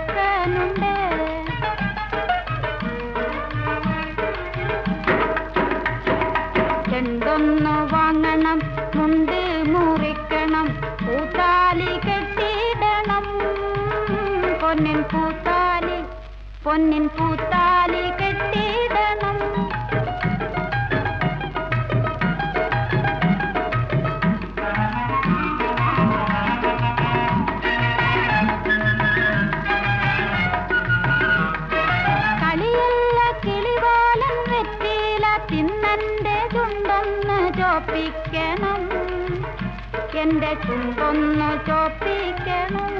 ചെറുക്കനുണ്ട്. ചെണ്ടൊന്നു വാങ്ങണം, മുണ്ട് മുറിക്കണം, പൂത്താലി കെട്ടിടണം. പൊന്നിൻ പൂത്താലി കെട്ടിടണം. കളിയല്ല കിളിവാലൻ വെറ്റില തിന്നന്റെ ചുണ്ടൊന്ന് ചോപ്പിക്കണം, എന്റെ ചുണ്ടൊന്നു ചോപ്പിക്കണം.